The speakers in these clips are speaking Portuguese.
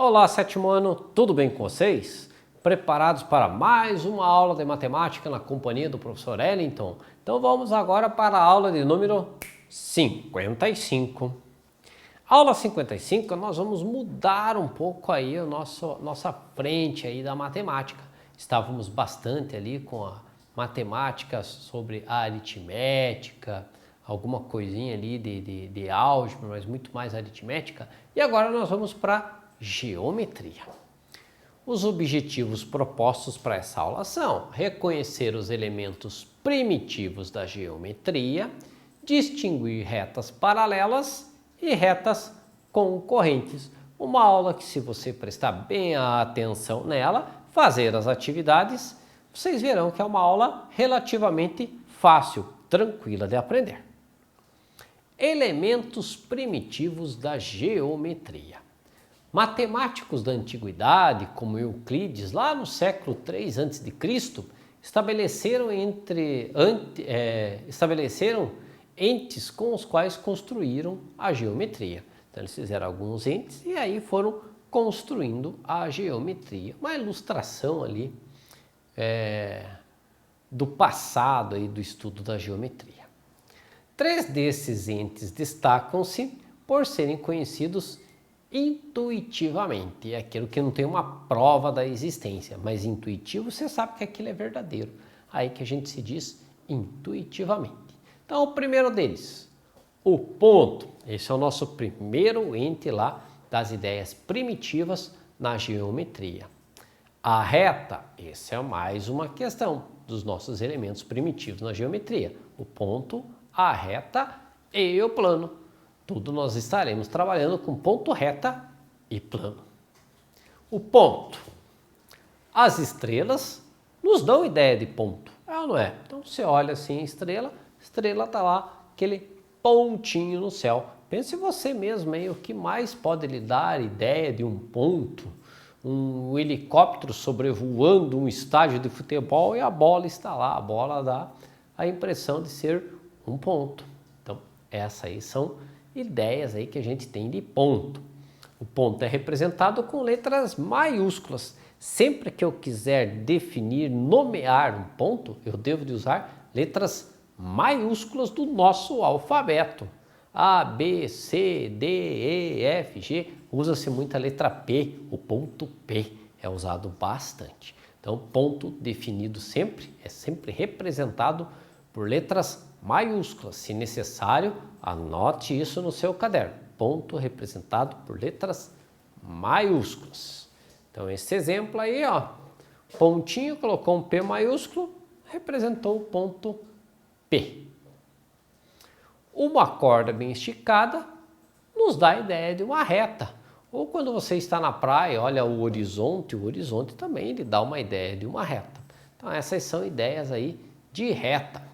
Olá, sétimo ano, tudo bem com vocês? Preparados para mais uma aula de matemática na companhia do professor Ellington? Então vamos agora para a aula de número 55. Aula 55, nós vamos mudar um pouco aí a nossa frente aí da matemática. Estávamos bastante ali com a matemática sobre a aritmética, alguma coisinha ali de álgebra, mas muito mais aritmética. E agora nós vamos para geometria. Os objetivos propostos para essa aula são reconhecer os elementos primitivos da geometria, distinguir retas paralelas e retas concorrentes. Uma aula que, se você prestar bem a atenção nela, fazer as atividades, vocês verão que é uma aula relativamente fácil, tranquila de aprender. Elementos primitivos da geometria. Matemáticos da antiguidade, como Euclides, lá no século 3 a.C., estabeleceram entes com os quais construíram a geometria. Então eles fizeram alguns entes e aí foram construindo a geometria. Uma ilustração ali do passado aí do estudo da geometria. 3 desses entes destacam-se por serem conhecidos intuitivamente. É aquilo que não tem uma prova da existência, mas intuitivo você sabe que aquilo é verdadeiro. Aí que a gente se diz intuitivamente. Então o primeiro deles, o ponto. Esse é o nosso primeiro ente lá das ideias primitivas na geometria. A reta, essa é mais uma questão dos nossos elementos primitivos na geometria. O ponto, a reta e o plano. Tudo nós estaremos trabalhando com ponto, reta e plano. O ponto. As estrelas nos dão ideia de ponto, é ou não é? Então você olha assim a estrela está lá, aquele pontinho no céu. Pense você mesmo aí, o que mais pode lhe dar ideia de um ponto? Um helicóptero sobrevoando um estádio de futebol e a bola está lá. A bola dá a impressão de ser um ponto. Então essas aí são ideias aí que a gente tem de ponto. O ponto é representado com letras maiúsculas. Sempre que eu quiser definir, nomear um ponto, eu devo de usar letras maiúsculas do nosso alfabeto. A, B, C, D, E, F, G. Usa-se muita letra P. O ponto P é usado bastante. Então, ponto definido sempre, é sempre representado por letras maiúsculas. Se necessário, anote isso no seu caderno. Ponto representado por letras maiúsculas. Então, esse exemplo aí, ó, pontinho, colocou um P maiúsculo, representou o ponto P. Uma corda bem esticada nos dá a ideia de uma reta. Ou quando você está na praia, olha o horizonte também lhe dá uma ideia de uma reta. Então, essas são ideias aí de reta.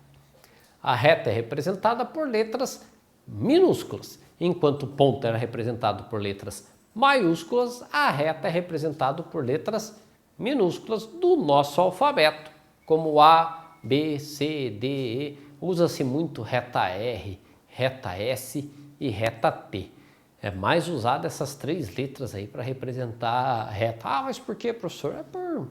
A reta é representada por letras minúsculas. Enquanto o ponto era representado por letras maiúsculas, a reta é representada por letras minúsculas do nosso alfabeto, como A, B, C, D, E. Usa-se muito reta R, reta S e reta T. É mais usada essas 3 letras aí para representar a reta. Ah, mas por quê, professor? É por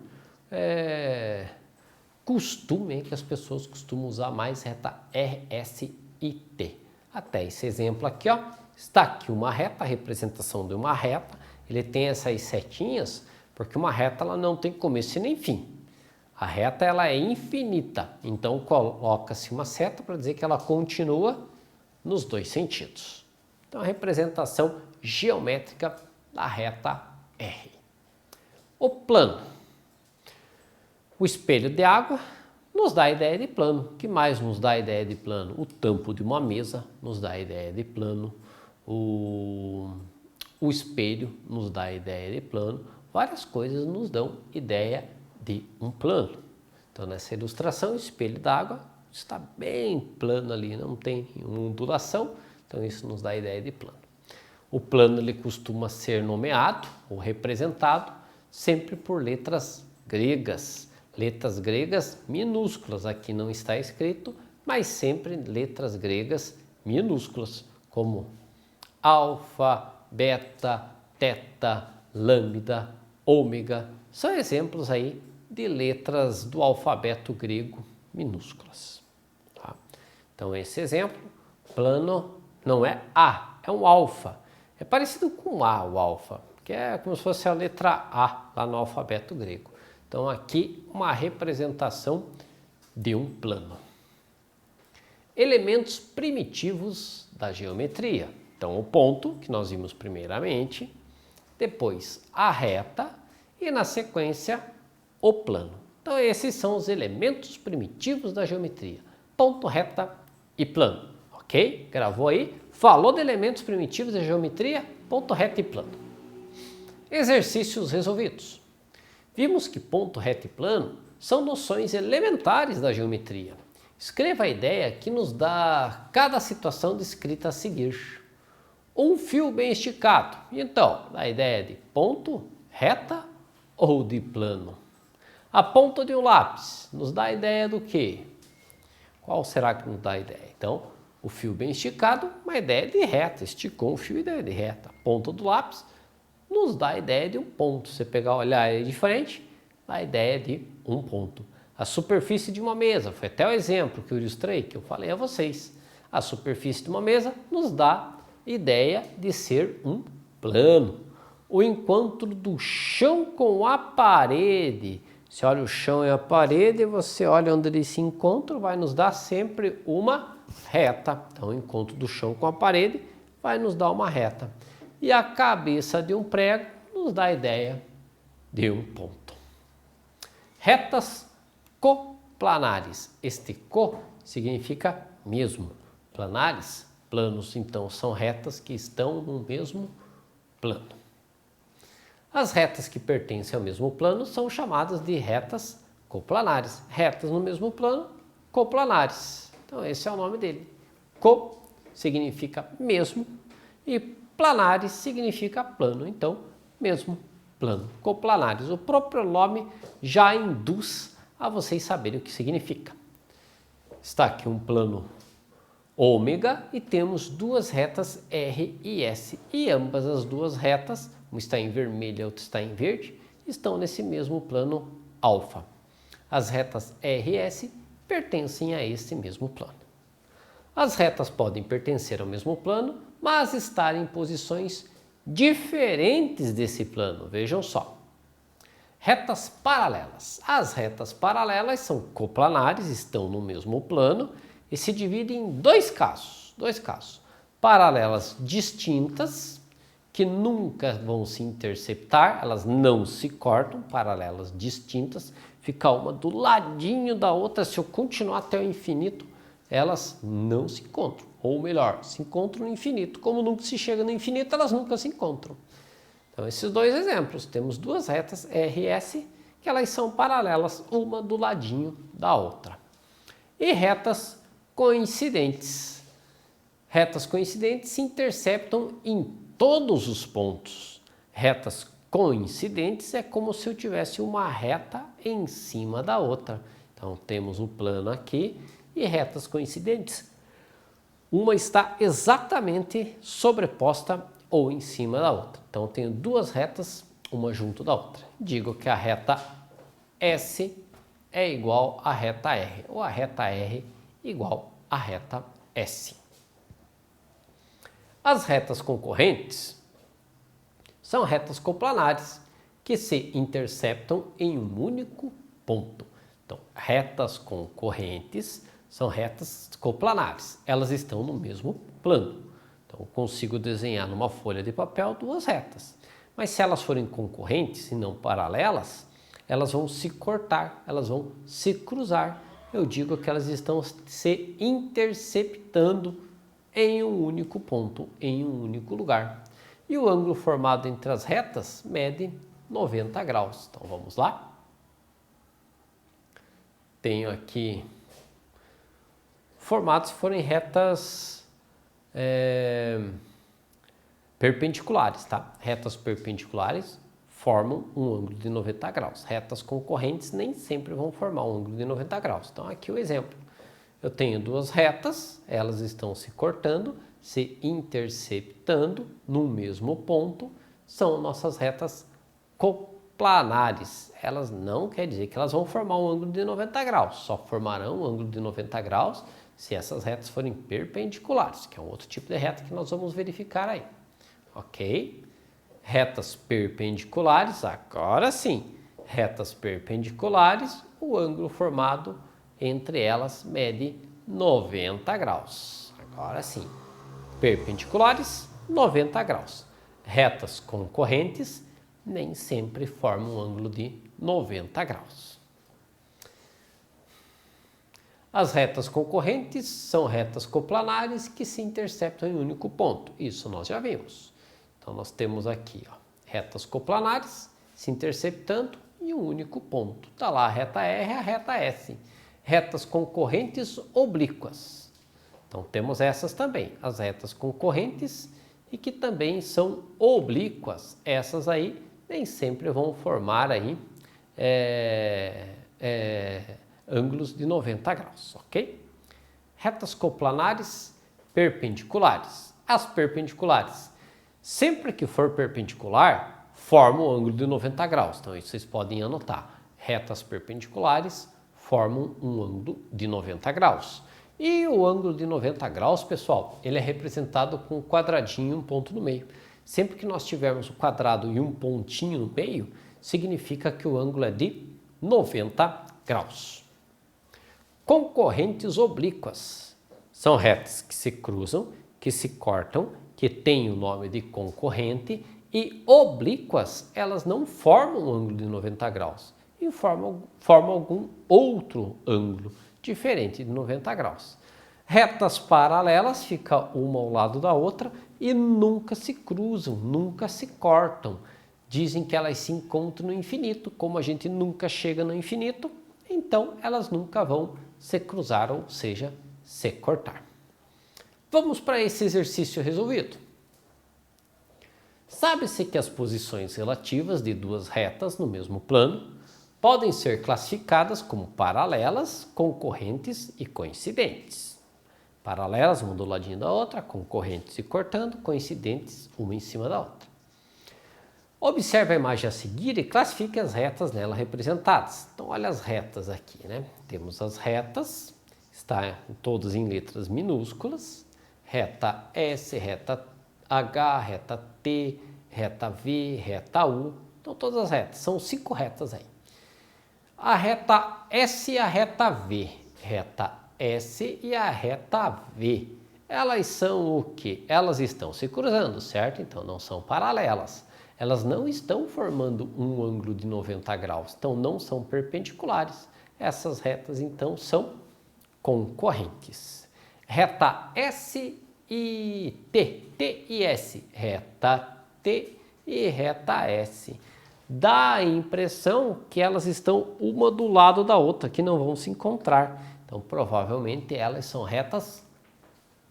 costume que as pessoas costumam usar mais reta R, S e T. Até esse exemplo aqui, ó, está aqui uma reta, a representação de uma reta. Ele tem essas setinhas porque uma reta ela não tem começo e nem fim. A reta ela é infinita, então coloca-se uma seta para dizer que ela continua nos 2 sentidos. Então a representação geométrica da reta R. O plano. O espelho de água nos dá a ideia de plano. O que mais nos dá a ideia de plano? O tampo de uma mesa nos dá a ideia de plano. O espelho nos dá a ideia de plano. Várias coisas nos dão ideia de um plano. Então, nessa ilustração, o espelho d'água está bem plano ali, não tem ondulação. Então, isso nos dá a ideia de plano. O plano ele costuma ser nomeado ou representado sempre por letras gregas. Letras gregas minúsculas, aqui não está escrito, mas sempre letras gregas minúsculas, como alfa, beta, teta, lambda, ômega, são exemplos aí de letras do alfabeto grego minúsculas. Tá? Então esse exemplo, plano não é A, é um alfa. É parecido com A, o alfa, que é como se fosse a letra A lá no alfabeto grego. Então aqui uma representação de um plano. Elementos primitivos da geometria. Então o ponto, que nós vimos primeiramente, depois a reta e na sequência o plano. Então esses são os elementos primitivos da geometria. Ponto, reta e plano. Ok? Gravou aí? Falou de elementos primitivos da geometria, ponto, reta e plano. Exercícios resolvidos. Vimos que ponto, reta e plano são noções elementares da geometria. Escreva a ideia que nos dá cada situação descrita a seguir. Um fio bem esticado. Então, a ideia é de ponto, reta ou de plano? A ponta de um lápis nos dá a ideia do quê? Qual será que nos dá a ideia? Então, o fio bem esticado, uma ideia de reta. Esticou um fio, ideia de reta. A ponta do lápis nos dá a ideia de um ponto. Você pegar, olhar ele de frente, dá a ideia de um ponto. A superfície de uma mesa, foi até o exemplo que eu ilustrei, que eu falei a vocês. A superfície de uma mesa nos dá ideia de ser um plano. O encontro do chão com a parede. Você olha o chão e a parede, você olha onde eles se encontram, vai nos dar sempre uma reta. Então, o encontro do chão com a parede vai nos dar uma reta. E a cabeça de um prego nos dá a ideia de um ponto. Retas coplanares. Este co significa mesmo. Planares, planos, então são retas que estão no mesmo plano. As retas que pertencem ao mesmo plano são chamadas de retas coplanares. Retas no mesmo plano, coplanares. Então esse é o nome dele. Co significa mesmo e planares significa plano. Então, mesmo plano. Coplanares. O próprio nome já induz a vocês saberem o que significa. Está aqui um plano ômega e temos duas retas R e S. E ambas as duas retas, uma está em vermelho e a outra está em verde, estão nesse mesmo plano alfa. As retas R e S pertencem a esse mesmo plano. As retas podem pertencer ao mesmo plano, mas estar em posições diferentes desse plano. Vejam só. Retas paralelas. As retas paralelas são coplanares, estão no mesmo plano e se dividem em dois casos. Paralelas distintas, que nunca vão se interceptar, elas não se cortam, paralelas distintas, fica uma do ladinho da outra, se eu continuar até o infinito, elas não se encontram. Ou melhor, se encontram no infinito. Como nunca se chega no infinito, elas nunca se encontram. Então, esses dois exemplos, temos duas retas R e S, que elas são paralelas, uma do ladinho da outra. E retas coincidentes. Retas coincidentes se interceptam em todos os pontos. Retas coincidentes é como se eu tivesse uma reta em cima da outra. Então, temos um plano aqui e retas coincidentes. Uma está exatamente sobreposta ou em cima da outra. Então, eu tenho duas retas, uma junto da outra. Digo que a reta S é igual à reta R, ou a reta R igual à reta S. As retas concorrentes são retas coplanares que se interceptam em um único ponto. Então, retas concorrentes são retas coplanares, elas estão no mesmo plano. Então, eu consigo desenhar numa folha de papel duas retas. Mas se elas forem concorrentes e não paralelas, elas vão se cortar, elas vão se cruzar. Eu digo que elas estão se interceptando em um único ponto, em um único lugar. E o ângulo formado entre as retas mede 90 graus. Então, vamos lá. Tenho aqui formatos se forem retas perpendiculares, tá? Retas perpendiculares formam um ângulo de 90 graus. Retas concorrentes nem sempre vão formar um ângulo de 90 graus. Então, aqui o exemplo. Eu tenho duas retas, elas estão se cortando, se interceptando no mesmo ponto, são nossas retas coplanares. Elas não quer dizer que elas vão formar um ângulo de 90 graus, só formarão um ângulo de 90 graus se essas retas forem perpendiculares, que é um outro tipo de reta que nós vamos verificar aí. Ok? Retas perpendiculares, agora sim, retas perpendiculares, o ângulo formado entre elas mede 90 graus. Agora sim, perpendiculares, 90 graus. Retas concorrentes nem sempre formam um ângulo de 90 graus. As retas concorrentes são retas coplanares que se interceptam em um único ponto. Isso nós já vimos. Então, nós temos aqui retas coplanares se interceptando em um único ponto. Está lá a reta R e a reta S. Retas concorrentes oblíquas. Então, temos essas também, as retas concorrentes e que também são oblíquas. Essas aí nem sempre vão formar aí ângulos de 90 graus, ok? Retas coplanares perpendiculares. As perpendiculares, sempre que for perpendicular, formam um ângulo de 90 graus. Então, isso vocês podem anotar. Retas perpendiculares formam um ângulo de 90 graus. E o ângulo de 90 graus, pessoal, ele é representado com um quadradinho e um ponto no meio. Sempre que nós tivermos o quadrado e um pontinho no meio, significa que o ângulo é de 90 graus. Concorrentes oblíquas são retas que se cruzam, que se cortam, que têm o nome de concorrente, e oblíquas, elas não formam um ângulo de 90 graus, e formam algum outro ângulo diferente de 90 graus. Retas paralelas ficam uma ao lado da outra e nunca se cruzam, nunca se cortam. Dizem que elas se encontram no infinito. Como a gente nunca chega no infinito, então elas nunca vão se cruzar, ou seja, se cortar. Vamos para esse exercício resolvido. Sabe-se que as posições relativas de duas retas no mesmo plano podem ser classificadas como paralelas, concorrentes e coincidentes. Paralelas, uma do ladinho da outra, concorrentes e cortando, coincidentes, uma em cima da outra. Observe a imagem a seguir e classifique as retas nela representadas. Então, olha as retas aqui, né? Temos as retas, está todas em letras minúsculas, reta S, reta H, reta T, reta V, reta U. Então, todas as retas, são 5 retas aí. A reta S e a reta V, reta S e a reta V, elas são o quê? Elas estão se cruzando, certo? Então, não são paralelas. Elas não estão formando um ângulo de 90 graus, então não são perpendiculares. Essas retas, então, são concorrentes. Reta S e T, T e S, reta T e reta S. Dá a impressão que elas estão uma do lado da outra, que não vão se encontrar. Então, provavelmente, elas são retas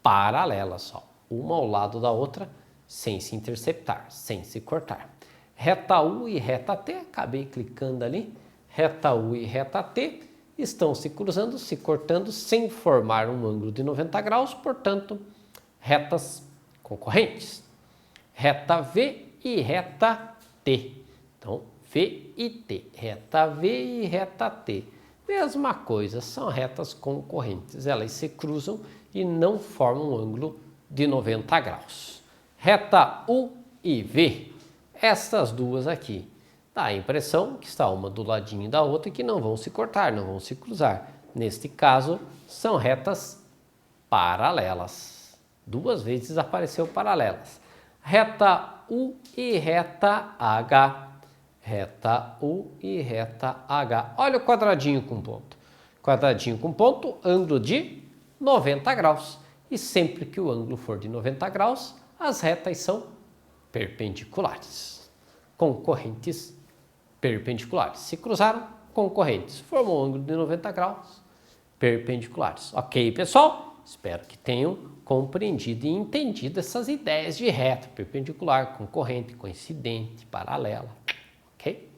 paralelas, só, uma ao lado da outra, sem se interceptar, sem se cortar. Reta U e reta T, acabei clicando ali, reta U e reta T estão se cruzando, se cortando, sem formar um ângulo de 90 graus, portanto, retas concorrentes. Reta V e reta T. Então, V e T, reta V e reta T. Mesma coisa, são retas concorrentes, elas se cruzam e não formam um ângulo de 90 graus. Reta U e V, essas duas aqui, dá a impressão que está uma do ladinho da outra e que não vão se cortar, não vão se cruzar. Neste caso, são retas paralelas. Duas vezes apareceu paralelas. Reta U e reta H. Reta U e reta H. Olha o quadradinho com ponto. Quadradinho com ponto, ângulo de 90 graus. E sempre que o ângulo for de 90 graus, as retas são perpendiculares. Concorrentes perpendiculares. Se cruzaram, concorrentes. Formam um ângulo de 90 graus, perpendiculares. Ok, pessoal? Espero que tenham compreendido e entendido essas ideias de reta, perpendicular, concorrente, coincidente, paralela. Ok?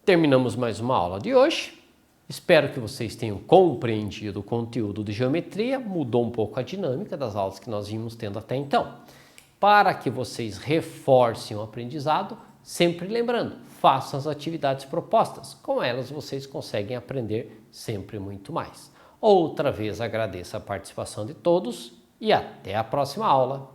Terminamos mais uma aula de hoje. Espero que vocês tenham compreendido o conteúdo de geometria. Mudou um pouco a dinâmica das aulas que nós vimos tendo até então. para que vocês reforcem o aprendizado, sempre lembrando, façam as atividades propostas. Com elas vocês conseguem aprender sempre muito mais. Outra vez agradeço a participação de todos e até a próxima aula.